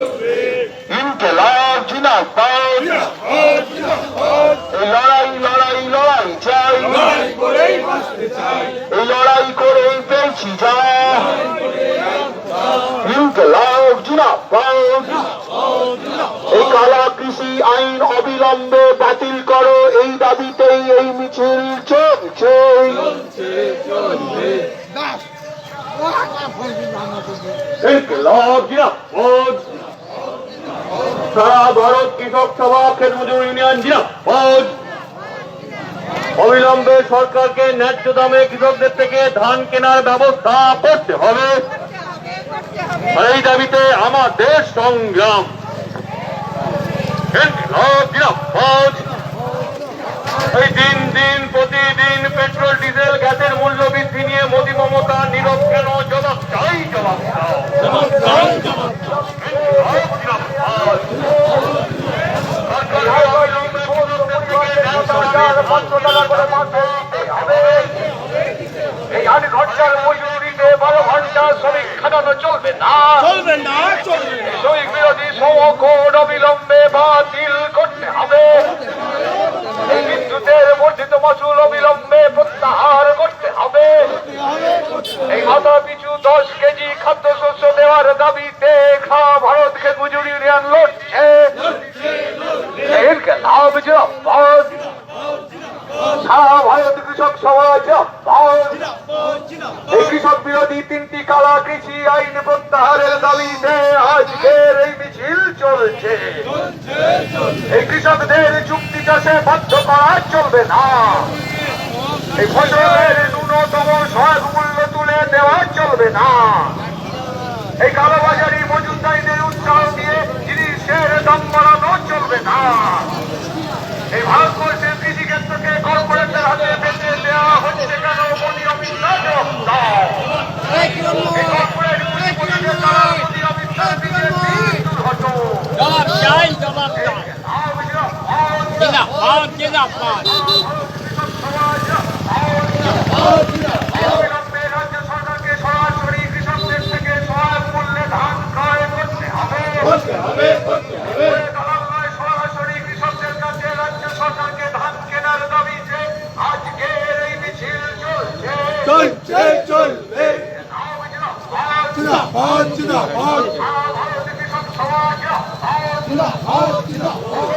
ইনকিলাব জিন্দাবাদ। এই লড়াই লড়াই লড়াই চাই, এই লড়াই করে পেয়েছি যা। ইনকিলাব জিন্দাবাদ। এই কালা কৃষি আইন অবিলম্বে বাতিল করো, এই দাবিতেই এই মিছিল চলছে। ইনকিলাব জিন্দাবাদ। সারা ভারত কৃষক সভা খেতমজুর ইউনিয়ন জিন্দাবাদ। অবিলম্বে সরকারকে ন্যায্য দামে কৃষকদের থেকে ধান কেনার ব্যবস্থা করতে হবে। এই দাবিতে আমাদের সংগ্রাম। ইনকিলাব জিন্দাবাদ। এই দিন দিন প্রতিদিন পেট্রোল ডিজেল গ্যাসের মূল্য বৃদ্ধি নিয়ে মোদী মমতা নীরব কেন? জবাব চাই, জবাব দাও। এই 8 ঘন্টার মজুরিতে 12 ঘন্টা শ্রমিক খাটানো চলবে না, চলবে না, চলবে না। শ্রমিক বিরোধী সমকোড অবিলম্বে বাতিল করতে হবে। এই বিদ্যুতের বর্ধিত মাসুল অবিলম্বে প্রত্যাহার করতে হবে। এই মাথা পিছু 10 কেজি খাদ্যশস্য দেওয়ার দাবিতে সারা ভারত খেতমজুর ইউনিয়ন লড়ছে। ইনকিলাব জিন্দাবাদ। সারা ভারত কৃষক সমাজ এই কৃষক বিরোধী 3টি কালা কৃষি আইন প্রত্যাহারের দাবিতে আজকের এই মিছিল চলছে। এই কৃষকদের চুক্তি চাষে বাধ্য করা চলবে না। এই ফসলের ন্যূনতম সহায়ক মূল্য তুলে দেওয়া চলবে না। এই কালোবাজারি মজুতদারদের উৎসাহ দিয়ে জিনিসের দাম বাড়ানো চলবে না। এই ভারতবর্ষের কৃষি ক্ষেত্রকে কর্পোরেটের হাতে বেঁচে দেওয়া হচ্ছে কেন? মোদী অমিত শাহ জবাব দাও। এই কর্পোরেট পুঁজিপতিদের দ্বারা মোদী অমিত শাহ বিজেপি দূর হটো। জবাব চাই, জবাব চাই। জিন্দাবাদ, জিন্দাবাদ। অবিলম্বে রাজ্য সরকারকে সরাসরি কৃষকদের থেকে সহায়ক মূল্যে ধান ক্রয় করতে হবে। সরাসরি কৃষকদের কাছে রাজ্য সরকারকে ধান কেনার দাবিতে আজকের এই মিছিল চলছে, চলছে, চলবে। জিন্দাবাদ, জিন্দাবাদ। সারা ভারত কৃষক সমাজ জিন্দাবাদ, জিন্দাবাদ।